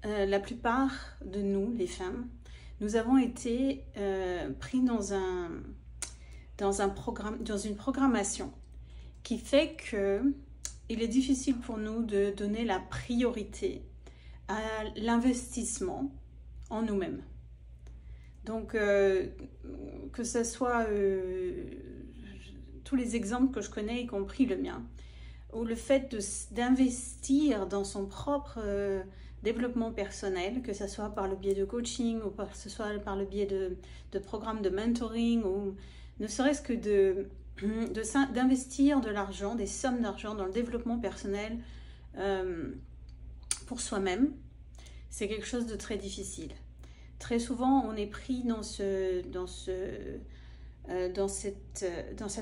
la plupart de nous, les femmes, nous avons été pris dans une programmation qui fait que il est difficile pour nous de donner la priorité à l'investissement en nous-mêmes. Donc, que ce soit tous les exemples que je connais, y compris le mien, ou le fait d'investir dans son propre développement personnel, que ce soit par le biais de coaching ou que ce soit par le biais de programmes de mentoring, ou ne serait-ce que d'investir de l'argent, des sommes d'argent dans le développement personnel pour soi-même, c'est quelque chose de très difficile. Très souvent, on est pris dans cette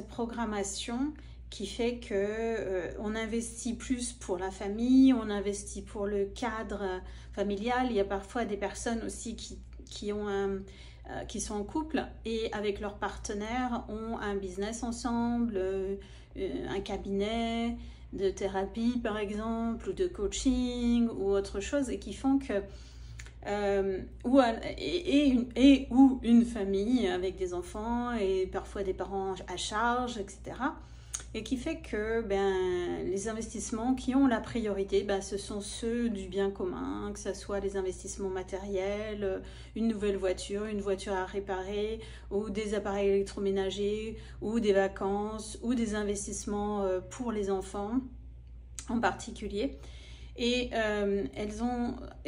programmation qui fait qu'on investit plus pour la famille, on investit pour le cadre familial. Il y a parfois des personnes aussi qui sont en couple et avec leur partenaire ont un business ensemble, un cabinet de thérapie par exemple, ou de coaching ou autre chose, et qui font que ou une famille avec des enfants et parfois des parents à charge, etc. Et qui fait que les investissements qui ont la priorité, ce sont ceux du bien commun, que ce soit les investissements matériels, une nouvelle voiture, une voiture à réparer, ou des appareils électroménagers, ou des vacances, ou des investissements pour les enfants en particulier. Et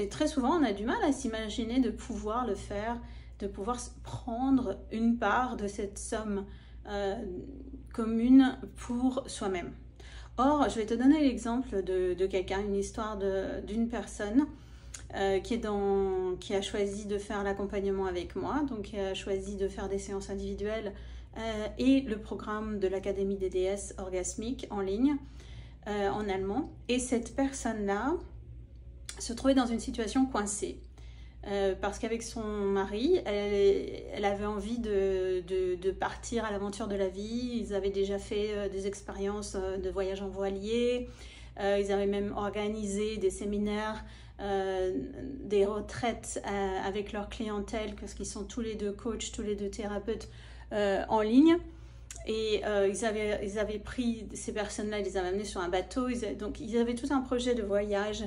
très souvent, on a du mal à s'imaginer de pouvoir le faire, de pouvoir prendre une part de cette somme commune pour soi-même. Or, je vais te donner l'exemple de quelqu'un, une histoire d'une personne qui a choisi de faire l'accompagnement avec moi, donc qui a choisi de faire des séances individuelles et le programme de l'Académie des déesses orgasmiques en ligne en allemand. Et cette personne-là se trouvait dans une situation coincée. Parce qu'avec son mari, elle avait envie de partir à l'aventure de la vie. Ils avaient déjà fait des expériences de voyage en voilier. Ils avaient même organisé des séminaires, des retraites avec leur clientèle, parce qu'ils sont tous les deux coachs, tous les deux thérapeutes en ligne. Et ils avaient pris ces personnes-là, ils les avaient amenées sur un bateau. Donc ils avaient tout un projet de voyage.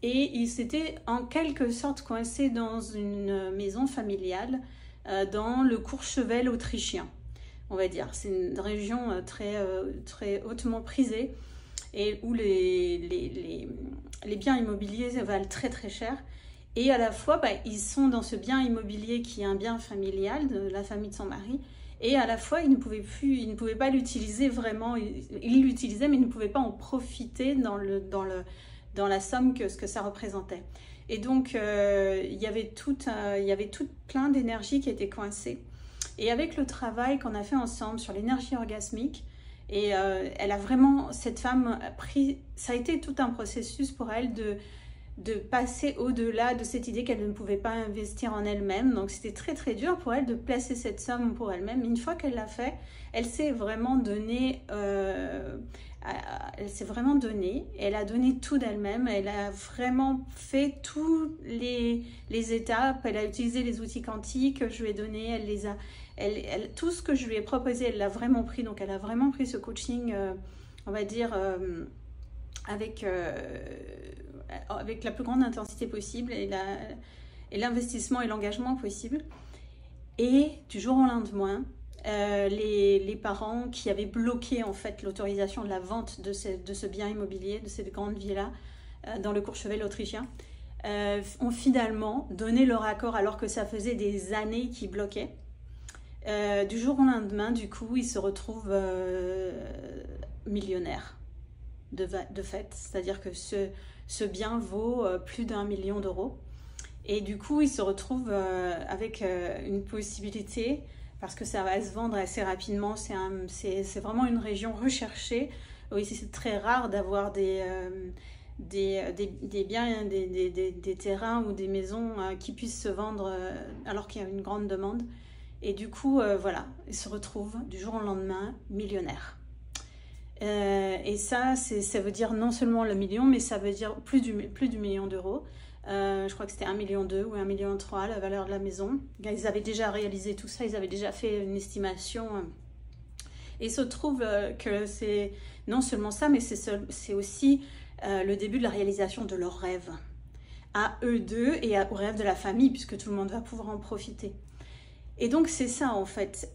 Et ils s'étaient en quelque sorte coincés dans une maison familiale dans le Courchevel autrichien, on va dire. C'est une région très hautement prisée et où les biens immobiliers valent très très cher. Et à la fois, ils sont dans ce bien immobilier qui est un bien familial de la famille de son mari. Et à la fois, ils ne pouvaient pas l'utiliser vraiment. Ils l'utilisaient, mais ils ne pouvaient pas en profiter dans la somme ce que ça représentait. Et donc, il y avait tout plein d'énergie qui était coincée. Et avec le travail qu'on a fait ensemble sur l'énergie orgasmique, et elle a vraiment, cette femme a pris, ça a été tout un processus pour elle de passer au-delà de cette idée qu'elle ne pouvait pas investir en elle-même. Donc c'était très très dur pour elle de placer cette somme pour elle-même. Mais une fois qu'elle l'a fait, elle s'est vraiment donnée, elle a donné tout d'elle-même, elle a vraiment fait toutes les étapes, elle a utilisé les outils quantiques que je lui ai donnés, tout ce que je lui ai proposé, elle l'a vraiment pris. Donc elle a vraiment pris ce coaching, on va dire, avec la plus grande intensité possible et l'investissement et l'engagement possible. Et du jour au lendemain, les parents qui avaient bloqué en fait l'autorisation de la vente de ce bien immobilier, de cette grande villa dans le Courchevel autrichien, ont finalement donné leur accord alors que ça faisait des années qu'ils bloquaient. Du jour au lendemain, du coup, ils se retrouvent millionnaires de fait, c'est-à-dire que ce bien vaut plus d'1 million d'euros. Et du coup, ils se retrouvent avec une possibilité, parce que ça va se vendre assez rapidement. C'est vraiment une région recherchée. Oui, c'est très rare d'avoir des biens, des terrains ou des maisons qui puissent se vendre alors qu'il y a une grande demande. Et du coup, voilà, ils se retrouvent du jour au lendemain millionnaires. Et ça veut dire non seulement le million, mais ça veut dire plus du million d'euros. Je crois que c'était 1,2 million ou 1,3 million la valeur de la maison. Ils avaient déjà réalisé tout ça, ils avaient déjà fait une estimation. Et il se trouve que c'est non seulement ça, mais c'est aussi le début de la réalisation de leurs rêves. À eux deux et aux rêves de la famille, puisque tout le monde va pouvoir en profiter. Et donc c'est ça en fait.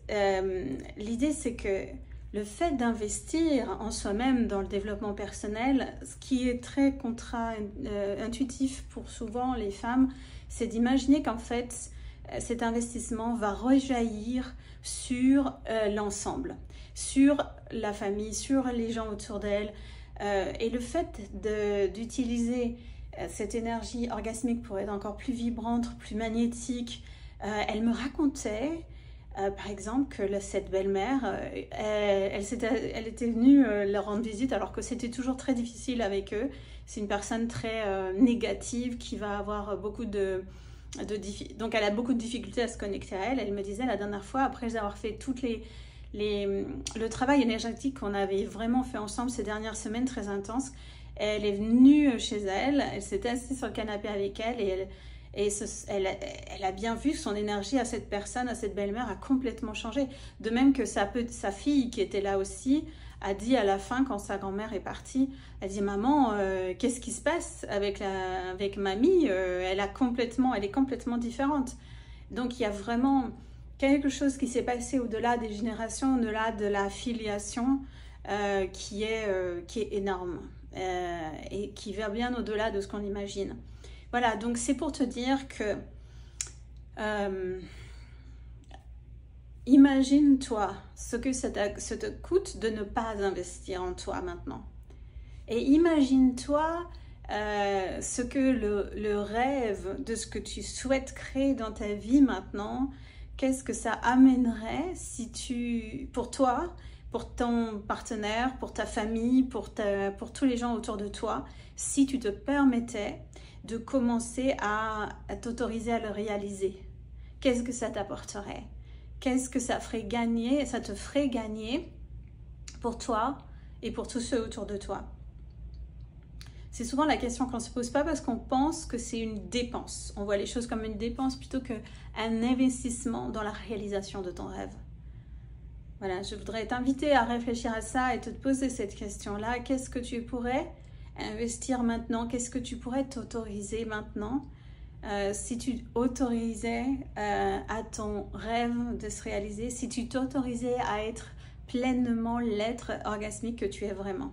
L'idée c'est que le fait d'investir en soi-même dans le développement personnel, ce qui est très intuitif pour souvent les femmes, c'est d'imaginer qu'en fait cet investissement va rejaillir sur l'ensemble, sur la famille, sur les gens autour d'elle. Et le fait d'utiliser cette énergie orgasmique pour être encore plus vibrante, plus magnétique, elle me racontait par exemple que cette belle-mère, elle était venue leur rendre visite alors que c'était toujours très difficile avec eux. C'est une personne très négative qui va avoir beaucoup donc elle a beaucoup de difficultés à se connecter à elle. Elle me disait la dernière fois, après avoir fait toutes le travail énergétique qu'on avait vraiment fait ensemble ces dernières semaines très intenses, elle est venue chez elle, elle s'est assise sur le canapé avec elle et elle a bien vu que son énergie à cette personne, à cette belle-mère, a complètement changé. De même que sa fille qui était là aussi a dit à la fin, quand sa grand-mère est partie, elle dit « Maman, qu'est-ce qui se passe avec mamie elle est complètement différente. » Donc il y a vraiment quelque chose qui s'est passé au-delà des générations, au-delà de la filiation qui est énorme et qui va bien au-delà de ce qu'on imagine. Voilà, donc c'est pour te dire que imagine-toi ce que ça te coûte de ne pas investir en toi maintenant. Et imagine-toi ce que le rêve de ce que tu souhaites créer dans ta vie maintenant, qu'est-ce que ça amènerait si pour toi, pour ton partenaire, pour ta famille, pour tous les gens autour de toi, si tu te permettais de commencer à t'autoriser à le réaliser. Qu'est-ce que ça t'apporterait? Qu'est-ce que ça te ferait gagner pour toi et pour tous ceux autour de toi? C'est souvent la question qu'on ne se pose pas parce qu'on pense que c'est une dépense. On voit les choses comme une dépense plutôt qu'un investissement dans la réalisation de ton rêve. Voilà, je voudrais t'inviter à réfléchir à ça et te poser cette question-là. Qu'est-ce que tu pourrais investir maintenant? Qu'est-ce que tu pourrais t'autoriser maintenant si tu autorisais à ton rêve de se réaliser, si tu t'autorisais à être pleinement l'être orgasmique que tu es vraiment?